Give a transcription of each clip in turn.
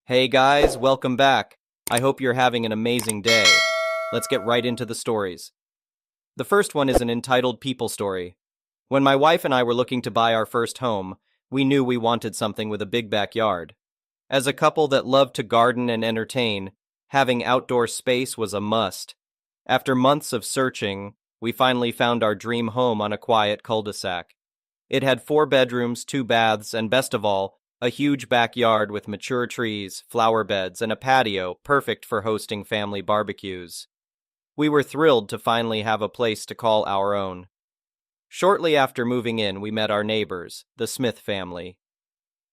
Hey guys, welcome back. I hope you're having an amazing day. Let's get right into the stories. The first one is an entitled People Story. When my wife and I were looking to buy our first home, we knew we wanted something with a big backyard. As a couple that loved to garden and entertain, having outdoor space was a must. After months of searching, we finally found our dream home on a quiet cul-de-sac. It had 4 bedrooms, 2 baths, and best of all, a huge backyard with mature trees, flower beds, and a patio perfect for hosting family barbecues. We were thrilled to finally have a place to call our own. Shortly after moving in, we met our neighbors, the Smith family.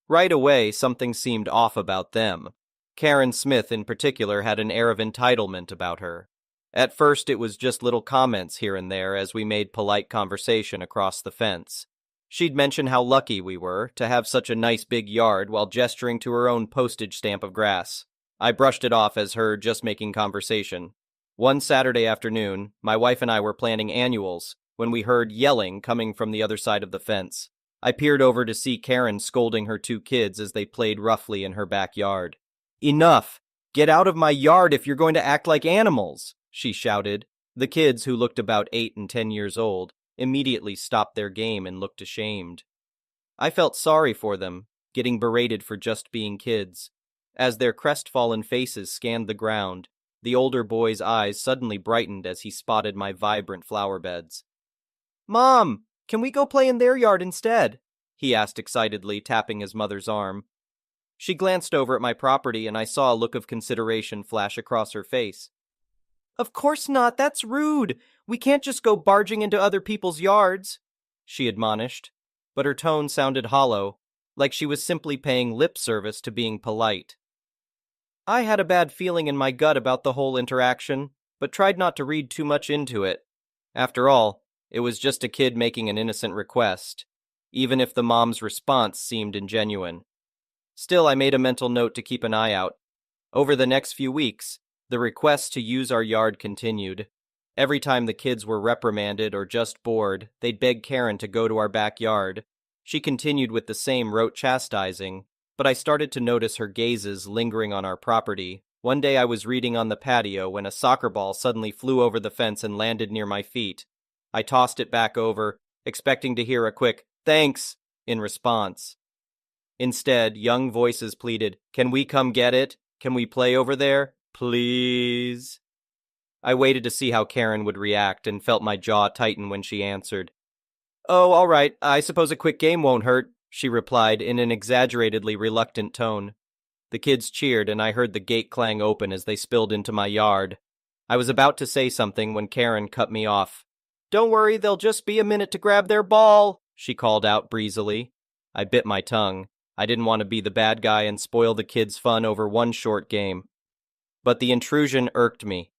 Right away, something seemed off about them. Karen Smith, in particular, had an air of entitlement about her. At first, it was just little comments here and there as we made polite conversation across the fence. She'd mention how lucky we were to have such a nice big yard while gesturing to her own postage stamp of grass. I brushed it off as her just making conversation. One Saturday afternoon, my wife and I were planning annuals when we heard yelling coming from the other side of the fence. I peered over to see Karen scolding her 2 kids as they played roughly in her backyard. "Enough! Get out of my yard if you're going to act like animals!" she shouted. The kids, who looked about 8 and 10 years old, immediately stopped their game and looked ashamed. I felt sorry for them, getting berated for just being kids. As their crestfallen faces scanned the ground, the older boy's eyes suddenly brightened as he spotted my vibrant flower beds. "Mom, can we go play in their yard instead?" he asked excitedly, tapping his mother's arm. She glanced over at my property and I saw a look of consideration flash across her face. "Of course not, that's rude. We can't just go barging into other people's yards," she admonished, but her tone sounded hollow, like she was simply paying lip service to being polite. I had a bad feeling in my gut about the whole interaction, but tried not to read too much into it. After all, it was just a kid making an innocent request, even if the mom's response seemed ingenuine. Still, I made a mental note to keep an eye out. Over the next few weeks, the requests to use our yard continued. Every time the kids were reprimanded or just bored, they'd beg Karen to go to our backyard. She continued with the same rote chastising, but I started to notice her gazes lingering on our property. One day I was reading on the patio when a soccer ball suddenly flew over the fence and landed near my feet. I tossed it back over, expecting to hear a quick, "Thanks," in response. Instead, young voices pleaded, "Can we come get it? Can we play over there? Please?" I waited to see how Karen would react and felt my jaw tighten when she answered. "Oh, all right, I suppose a quick game won't hurt," she replied in an exaggeratedly reluctant tone. The kids cheered and I heard the gate clang open as they spilled into my yard. I was about to say something when Karen cut me off. "Don't worry, they'll just be a minute to grab their ball," she called out breezily. I bit my tongue. I didn't want to be the bad guy and spoil the kids' fun over one short game. But the intrusion irked me.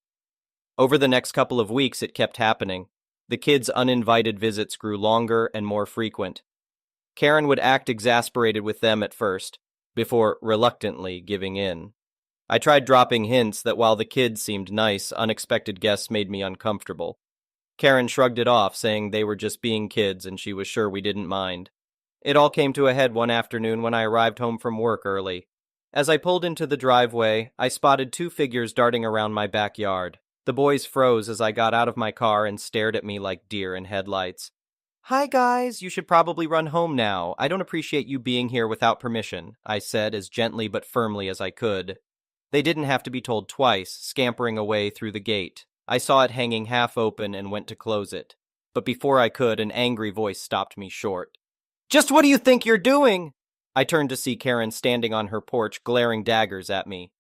Over the next couple of weeks, it kept happening. The kids' uninvited visits grew longer and more frequent. Karen would act exasperated with them at first, before reluctantly giving in. I tried dropping hints that while the kids seemed nice, unexpected guests made me uncomfortable. Karen shrugged it off, saying they were just being kids and she was sure we didn't mind. It all came to a head one afternoon when I arrived home from work early. As I pulled into the driveway, I spotted 2 figures darting around my backyard. The boys froze as I got out of my car and stared at me like deer in headlights. "Hi guys, you should probably run home now. I don't appreciate you being here without permission," I said as gently but firmly as I could. They didn't have to be told twice, scampering away through the gate. I saw it hanging half open and went to close it. But before I could, an angry voice stopped me short. "Just what do you think you're doing?" I turned to see Karen standing on her porch, glaring daggers at me.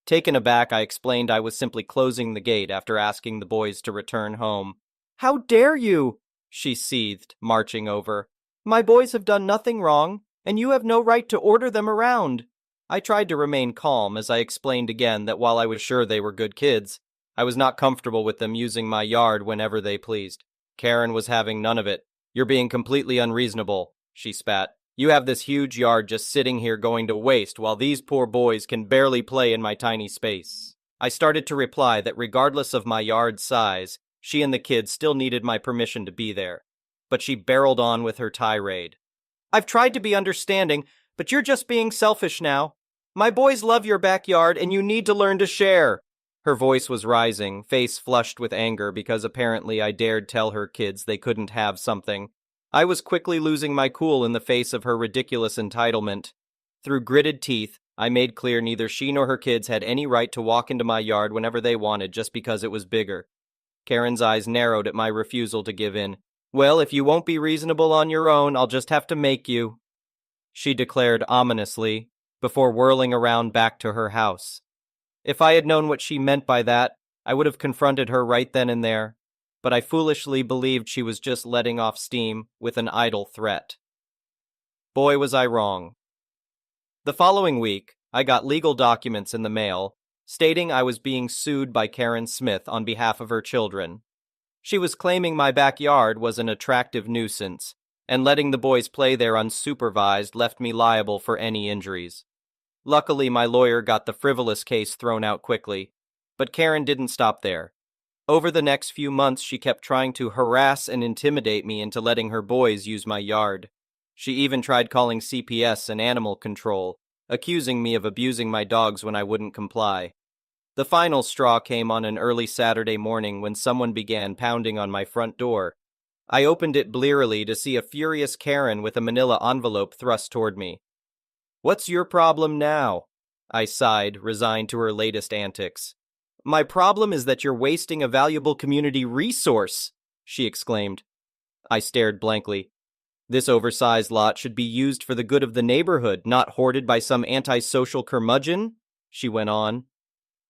Taken aback, I explained I was simply closing the gate after asking the boys to return home. "How dare you?" she seethed, marching over. "My boys have done nothing wrong, and you have no right to order them around." I tried to remain calm as I explained again that while I was sure they were good kids, I was not comfortable with them using my yard whenever they pleased. Karen was having none of it. "You're being completely unreasonable," she spat. "You have this huge yard just sitting here going to waste while these poor boys can barely play in my tiny space." I started to reply that regardless of my yard's size, she and the kids still needed my permission to be there. But she barreled on with her tirade. "I've tried to be understanding, but you're just being selfish now." My boys love your backyard and you need to learn to share. Her voice was rising, face flushed with anger because apparently I dared tell her kids they couldn't have something. I was quickly losing my cool in the face of her ridiculous entitlement. Through gritted teeth, I made clear neither she nor her kids had any right to walk into my yard whenever they wanted just because it was bigger. Karen's eyes narrowed at my refusal to give in. Well, if you won't be reasonable on your own, I'll just have to make you, she declared ominously, before whirling around back to her house. If I had known what she meant by that, I would have confronted her right then and there, but I foolishly believed she was just letting off steam with an idle threat. Boy, was I wrong. The following week, I got legal documents in the mail stating I was being sued by Karen Smith on behalf of her children. She was claiming my backyard was an attractive nuisance, and letting the boys play there unsupervised left me liable for any injuries. Luckily, my lawyer got the frivolous case thrown out quickly, but Karen didn't stop there. Over the next few months, she kept trying to harass and intimidate me into letting her boys use my yard. She even tried calling CPS and animal control, accusing me of abusing my dogs when I wouldn't comply. The final straw came on an early Saturday morning when someone began pounding on my front door. I opened it blearily to see a furious Karen with a manila envelope thrust toward me. "What's your problem now?" I sighed, resigned to her latest antics. "My problem is that you're wasting a valuable community resource," she exclaimed. I stared blankly. "This oversized lot should be used for the good of the neighborhood, not hoarded by some antisocial curmudgeon," she went on.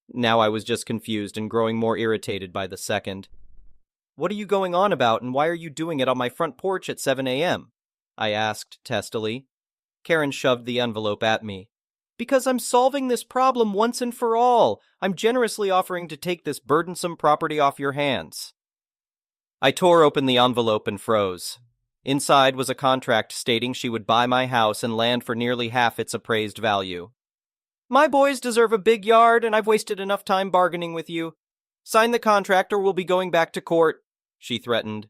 Now I was just confused and growing more irritated by the second. "What are you going on about, and why are you doing it on my front porch at 7 a.m.? I asked testily. Karen shoved the envelope at me. "Because I'm solving this problem once and for all. I'm generously offering to take this burdensome property off your hands." I tore open the envelope and froze. Inside was a contract stating she would buy my house and land for nearly half its appraised value. "My boys deserve a big yard, and I've wasted enough time bargaining with you. Sign the contract or we'll be going back to court," she threatened.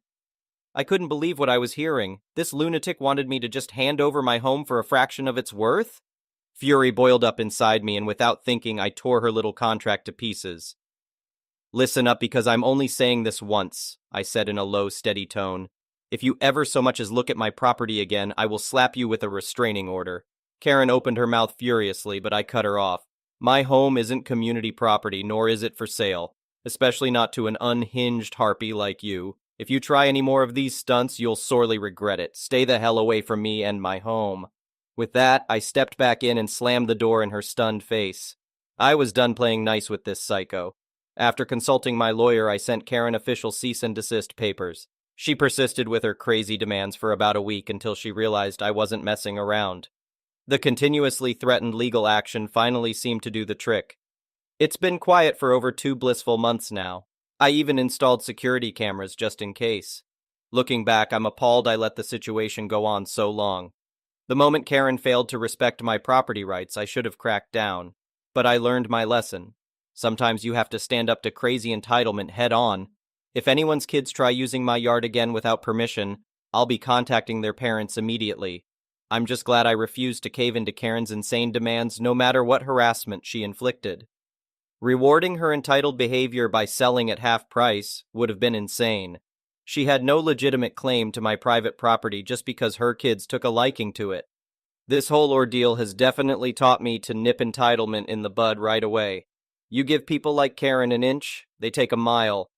I couldn't believe what I was hearing. This lunatic wanted me to just hand over my home for a fraction of its worth? Fury boiled up inside me, and without thinking, I tore her little contract to pieces. "Listen up, because I'm only saying this once," I said in a low, steady tone. "If you ever so much as look at my property again, I will slap you with a restraining order." Karen opened her mouth furiously, but I cut her off. "My home isn't community property, nor is it for sale, especially not to an unhinged harpy like you. If you try any more of these stunts, you'll sorely regret it. Stay the hell away from me and my home." With that, I stepped back in and slammed the door in her stunned face. I was done playing nice with this psycho. After consulting my lawyer, I sent Karen official cease and desist papers. She persisted with her crazy demands for about a week until she realized I wasn't messing around. The continuously threatened legal action finally seemed to do the trick. It's been quiet for over 2 blissful months now. I even installed security cameras just in case. Looking back, I'm appalled I let the situation go on so long. The moment Karen failed to respect my property rights, I should have cracked down. But I learned my lesson. Sometimes you have to stand up to crazy entitlement head on. If anyone's kids try using my yard again without permission, I'll be contacting their parents immediately. I'm just glad I refused to cave into Karen's insane demands, no matter what harassment she inflicted. Rewarding her entitled behavior by selling at half price would have been insane. She had no legitimate claim to my private property just because her kids took a liking to it. This whole ordeal has definitely taught me to nip entitlement in the bud right away. You give people like Karen an inch, they take a mile.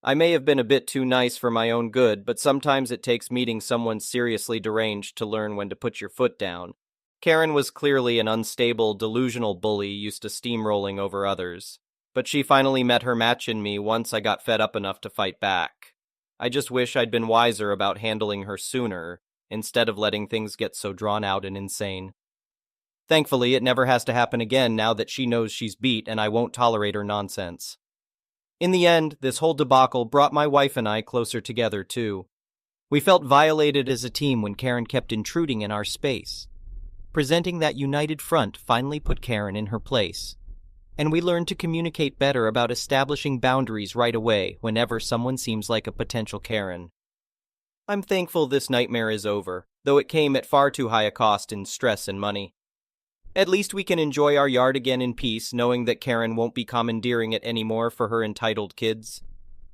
I may have been a bit too nice for my own good, but sometimes it takes meeting someone seriously deranged to learn when to put your foot down. Karen was clearly an unstable, delusional bully used to steamrolling over others. But she finally met her match in me once I got fed up enough to fight back. I just wish I'd been wiser about handling her sooner, instead of letting things get so drawn out and insane. Thankfully, it never has to happen again now that she knows she's beat and I won't tolerate her nonsense. In the end, this whole debacle brought my wife and I closer together, too. We felt violated as a team when Karen kept intruding in our space. Presenting that united front finally put Karen in her place. And we learned to communicate better about establishing boundaries right away whenever someone seems like a potential Karen. I'm thankful this nightmare is over, though it came at far too high a cost in stress and money. At least we can enjoy our yard again in peace, knowing that Karen won't be commandeering it anymore for her entitled kids.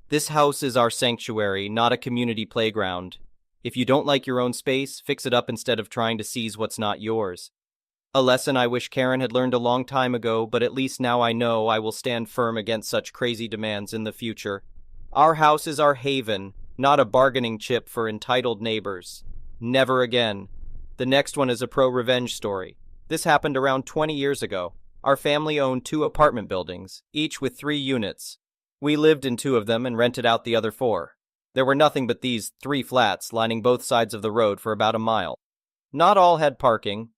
This house is our sanctuary, not a community playground. If you don't like your own space, fix it up instead of trying to seize what's not yours. A lesson I wish Karen had learned a long time ago, but at least now I know I will stand firm against such crazy demands in the future. Our house is our haven, not a bargaining chip for entitled neighbors. Never again. The next one is a pro-revenge story. This happened around 20 years ago. Our family owned 2 apartment buildings, each with 3 units. We lived in 2 of them and rented out the other 4. There were nothing but these 3 flats lining both sides of the road for about a mile. Not all had parking.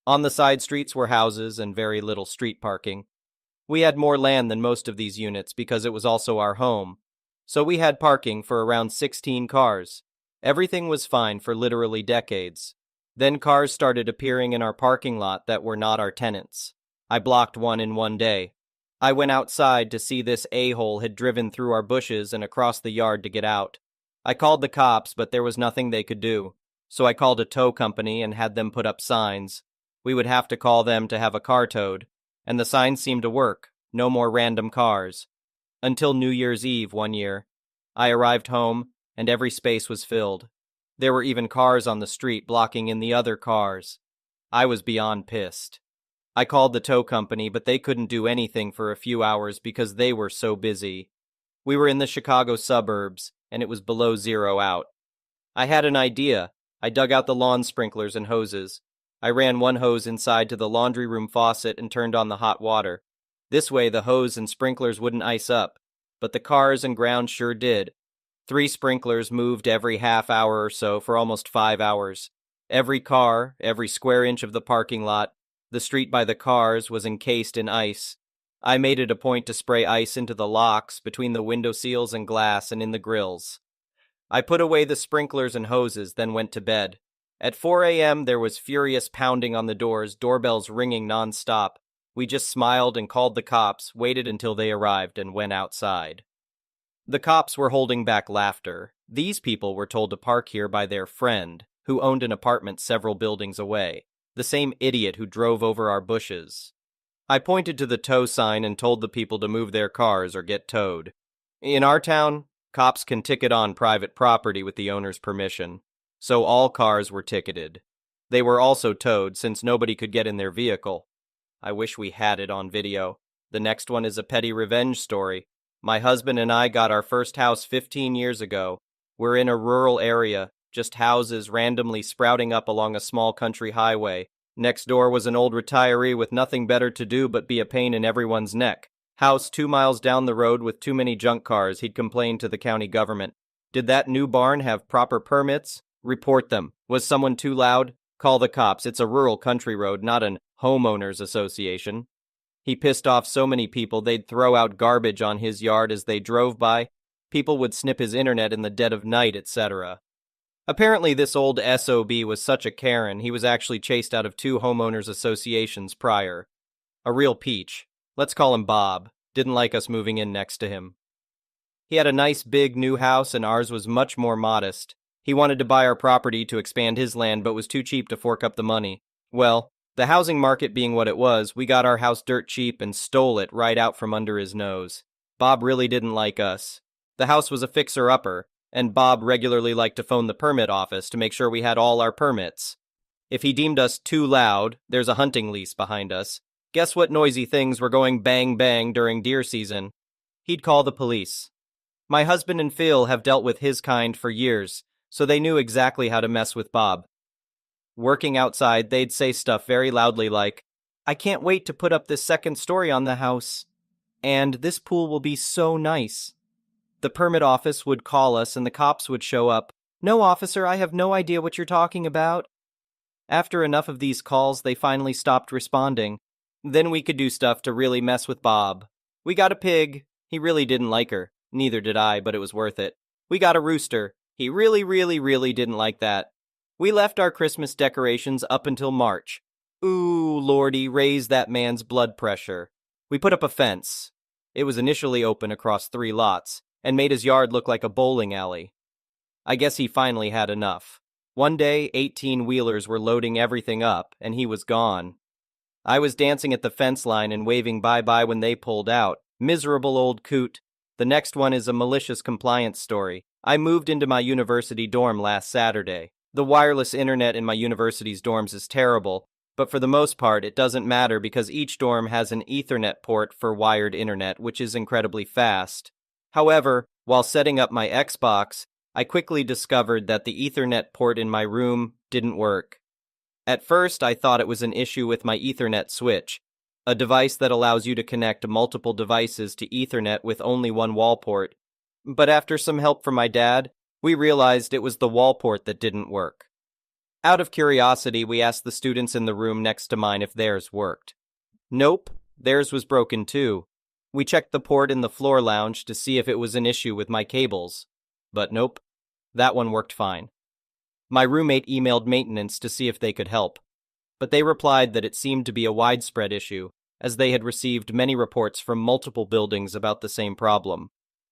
On the side streets were houses and very little street parking. We had more land than most of these units because it was also our home. So we had parking for around 16 cars. Everything was fine for literally decades. Then cars started appearing in our parking lot that were not our tenants. I blocked one in one day. I went outside to see this a-hole had driven through our bushes and across the yard to get out. I called the cops, but there was nothing they could do. So I called a tow company and had them put up signs. We would have to call them to have a car towed. And the signs seemed to work. No more random cars. Until New Year's Eve one year. I arrived home, and every space was filled. There were even cars on the street blocking in the other cars. I was beyond pissed. I called the tow company, but they couldn't do anything for a few hours because they were so busy. We were in the Chicago suburbs, and it was below zero out. I had an idea. I dug out the lawn sprinklers and hoses. I ran one hose inside to the laundry room faucet and turned on the hot water. This way the hose and sprinklers wouldn't ice up, but the cars and ground sure did. 3 sprinklers moved every half hour or so for almost 5 hours. Every car, every square inch of the parking lot, the street by the cars was encased in ice. I made it a point to spray ice into the locks, between the window seals and glass, and in the grills. I put away the sprinklers and hoses, then went to bed. At 4 a.m. there was furious pounding on the doors, doorbells ringing non-stop. We just smiled and called the cops, waited until they arrived, and went outside. The cops were holding back laughter. These people were told to park here by their friend, who owned an apartment several buildings away, the same idiot who drove over our bushes. I pointed to the tow sign and told the people to move their cars or get towed. In our town, cops can ticket on private property with the owner's permission, so all cars were ticketed. They were also towed since nobody could get in their vehicle. I wish we had it on video. The next one is a petty revenge story. My husband and I got our first house 15 years ago. We're in a rural area, just houses randomly sprouting up along a small country highway. Next door was an old retiree with nothing better to do but be a pain in everyone's neck. House 2 miles down the road with too many junk cars. He'd complained to the county government. Did that new barn have proper permits? Report them. Was someone too loud? Call the cops. It's a rural country road, not an homeowners association. He pissed off so many people they'd throw out garbage on his yard as they drove by. People would snip his internet in the dead of night, etc. Apparently this old SOB was such a Karen, he was actually chased out of 2 homeowners associations prior. A real peach. Let's call him Bob. Didn't like us moving in next to him. He had a nice big new house and ours was much more modest. He wanted to buy our property to expand his land but was too cheap to fork up the money. Well, the housing market being what it was, we got our house dirt cheap and stole it right out from under his nose. Bob really didn't like us. The house was a fixer-upper, and Bob regularly liked to phone the permit office to make sure we had all our permits. If he deemed us too loud, there's a hunting lease behind us. Guess what noisy things were going bang-bang during deer season? He'd call the police. My husband and Phil have dealt with his kind for years, so they knew exactly how to mess with Bob. Working outside, they'd say stuff very loudly like, "I can't wait to put up this second story on the house. And this pool will be so nice." The permit office would call us and the cops would show up. "No, officer, I have no idea what you're talking about." After enough of these calls, they finally stopped responding. Then we could do stuff to really mess with Bob. We got a pig. He really didn't like her. Neither did I, but it was worth it. We got a rooster. He really didn't like that. We left our Christmas decorations up until March. Ooh, lordy, raise that man's blood pressure. We put up a fence. It was initially open across 3 lots, and made his yard look like a bowling alley. I guess he finally had enough. One day, 18 wheelers were loading everything up, and he was gone. I was dancing at the fence line and waving bye-bye when they pulled out. Miserable old coot. The next one is a malicious compliance story. I moved into my university dorm last Saturday. The wireless internet in my university's dorms is terrible, but for the most part it doesn't matter because each dorm has an Ethernet port for wired internet, which is incredibly fast. However, while setting up my Xbox, I quickly discovered that the Ethernet port in my room didn't work. At first, I thought it was an issue with my Ethernet switch, a device that allows you to connect multiple devices to Ethernet with only one wall port. But after some help from my dad, we realized it was the wall port that didn't work. Out of curiosity, we asked the students in the room next to mine if theirs worked. Nope, theirs was broken too. We checked the port in the floor lounge to see if it was an issue with my cables. But nope, that one worked fine. My roommate emailed maintenance to see if they could help, but they replied that it seemed to be a widespread issue, as they had received many reports from multiple buildings about the same problem.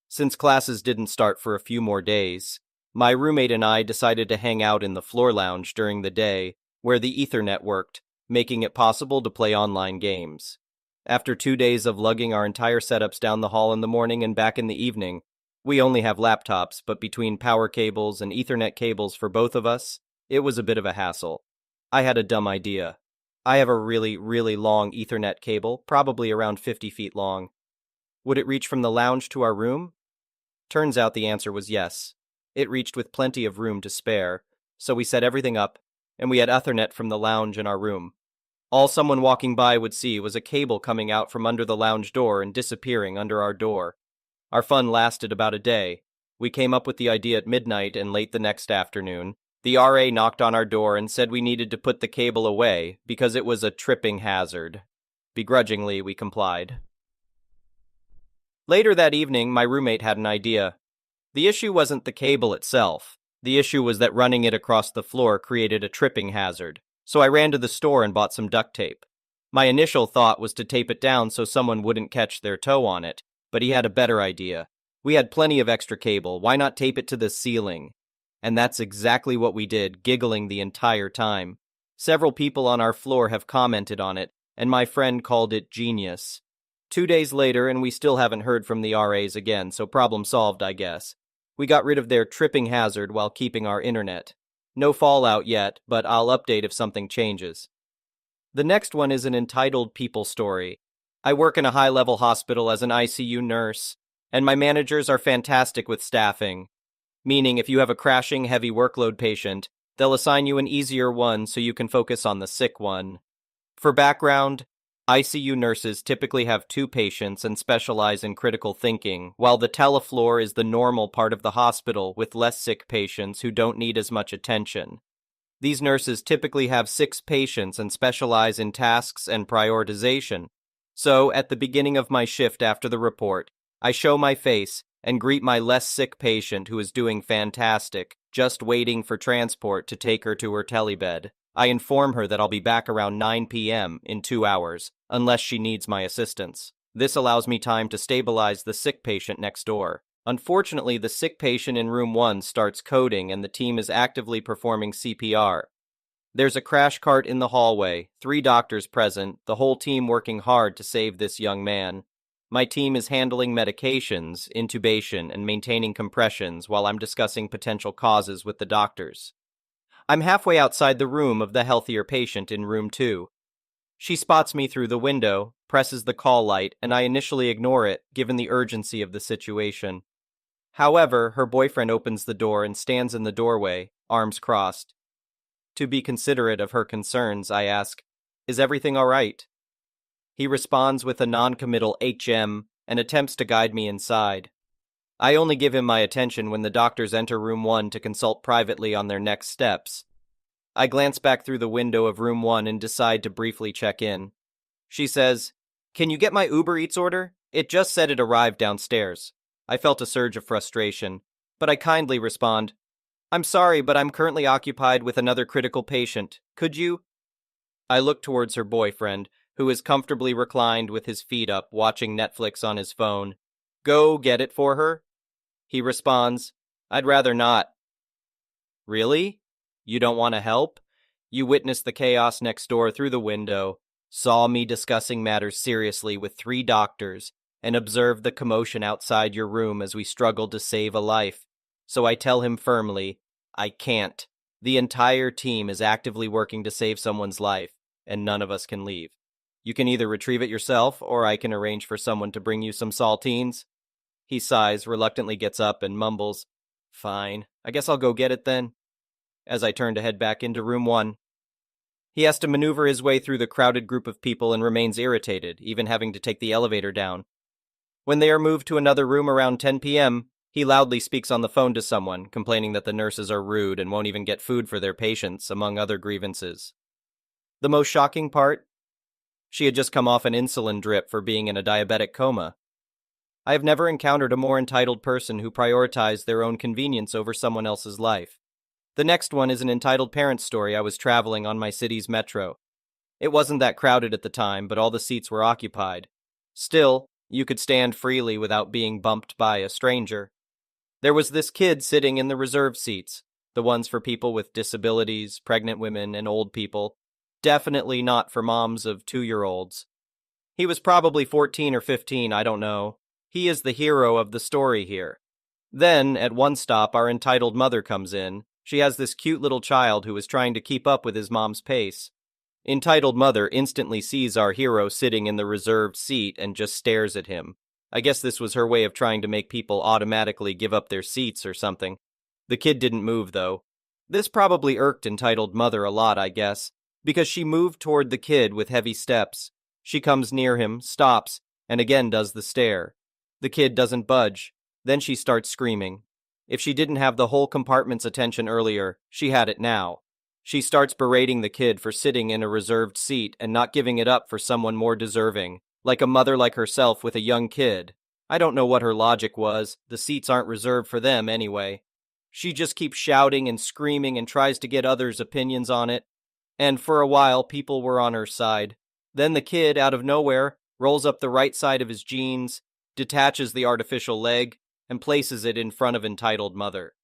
Since classes didn't start for a few more days, my roommate and I decided to hang out in the floor lounge during the day, where the Ethernet worked, making it possible to play online games. After 2 days of lugging our entire setups down the hall in the morning and back in the evening, we only have laptops, but between power cables and Ethernet cables for both of us, it was a bit of a hassle. I had a dumb idea. I have a really, really long Ethernet cable, probably around 50 feet long. Would it reach from the lounge to our room? Turns out the answer was yes. It reached with plenty of room to spare, so we set everything up, and we had Ethernet from the lounge in our room. All someone walking by would see was a cable coming out from under the lounge door and disappearing under our door. Our fun lasted about a day. We came up with the idea at midnight, and late the next afternoon, the RA knocked on our door and said we needed to put the cable away because it was a tripping hazard. Begrudgingly, we complied. Later that evening, my roommate had an idea. The issue wasn't the cable itself. The issue was that running it across the floor created a tripping hazard, so I ran to the store and bought some duct tape. My initial thought was to tape it down so someone wouldn't catch their toe on it, but he had a better idea. We had plenty of extra cable, why not tape it to the ceiling? And that's exactly what we did, giggling the entire time. Several people on our floor have commented on it, and my friend called it genius. 2 days later, and we still haven't heard from the RAs again, so problem solved, I guess. We got rid of their tripping hazard while keeping our internet. No fallout yet, but I'll update if something changes. The next one is an entitled people story. I work in a high-level hospital as an ICU nurse, and my managers are fantastic with staffing. Meaning if you have a crashing, heavy workload patient, they'll assign you an easier one so you can focus on the sick one. For background, ICU nurses typically have 2 patients and specialize in critical thinking, while the telefloor is the normal part of the hospital with less sick patients who don't need as much attention. These nurses typically have 6 patients and specialize in tasks and prioritization. So, at the beginning of my shift after the report, I show my face and greet my less sick patient who is doing fantastic, just waiting for transport to take her to her telebed. I inform her that I'll be back around 9 p.m. in 2 hours, unless she needs my assistance. This allows me time to stabilize the sick patient next door. Unfortunately, the sick patient in room 1 starts coding and the team is actively performing CPR. There's a crash cart in the hallway, 3 doctors present, the whole team working hard to save this young man. My team is handling medications, intubation, and maintaining compressions while I'm discussing potential causes with the doctors. I'm halfway outside the room of the healthier patient in room 2. She spots me through the window, presses the call light, and I initially ignore it, given the urgency of the situation. However, her boyfriend opens the door and stands in the doorway, arms crossed. To be considerate of her concerns, I ask, "Is everything all right?" He responds with a non-committal HM and attempts to guide me inside. I only give him my attention when the doctors enter room 1 to consult privately on their next steps. I glance back through the window of room 1 and decide to briefly check in. She says, "Can you get my Uber Eats order? It just said it arrived downstairs." I felt a surge of frustration, but I kindly respond, "I'm sorry, but I'm currently occupied with another critical patient. Could you?" I look towards her boyfriend, who is comfortably reclined with his feet up, watching Netflix on his phone. "Go get it for her?" He responds, "I'd rather not." "Really? You don't want to help? You witness the chaos next door through the window. saw me discussing matters seriously with 3 doctors, and observed the commotion outside your room as we struggled to save a life. So I tell him firmly, I can't. The entire team is actively working to save someone's life, and none of us can leave. You can either retrieve it yourself, or I can arrange for someone to bring you some saltines. He sighs, reluctantly gets up, and mumbles, Fine, I guess I'll go get it then, as I turn to head back into room 1. He has to maneuver his way through the crowded group of people and remains irritated, even having to take the elevator down. When they are moved to another room around 10 p.m., he loudly speaks on the phone to someone, complaining that the nurses are rude and won't even get food for their patients, among other grievances. The most shocking part? She had just come off an insulin drip for being in a diabetic coma. I have never encountered a more entitled person who prioritized their own convenience over someone else's life. The next one is an entitled parent story. I was traveling on my city's metro. It wasn't that crowded at the time, but all the seats were occupied. Still, you could stand freely without being bumped by a stranger. There was this kid sitting in the reserved seats, the ones for people with disabilities, pregnant women, and old people. Definitely not for moms of 2-year-olds. He was probably 14 or 15, I don't know. He is the hero of the story here. Then, at one stop, our entitled mother comes in. She has this cute little child who is trying to keep up with his mom's pace. Entitled mother instantly sees our hero sitting in the reserved seat and just stares at him. I guess this was her way of trying to make people automatically give up their seats or something. The kid didn't move, though. This probably irked entitled mother a lot, I guess, because she moved toward the kid with heavy steps. She comes near him, stops, and again does the stare. The kid doesn't budge. Then she starts screaming. If she didn't have the whole compartment's attention earlier, she had it now. She starts berating the kid for sitting in a reserved seat and not giving it up for someone more deserving, like a mother like herself with a young kid. I don't know what her logic was. The seats aren't reserved for them anyway. She just keeps shouting and screaming and tries to get others' opinions on it. And for a while, people were on her side. Then the kid, out of nowhere, rolls up the right side of his jeans, detaches the artificial leg, and places it in front of entitled mother.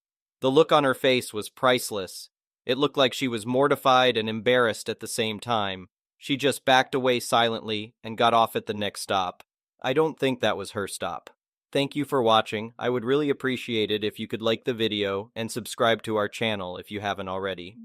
The look on her face was priceless. It looked like she was mortified and embarrassed at the same time. She just backed away silently and got off at the next stop. I don't think that was her stop. Thank you for watching. I would really appreciate it if you could like the video and subscribe to our channel if you haven't already.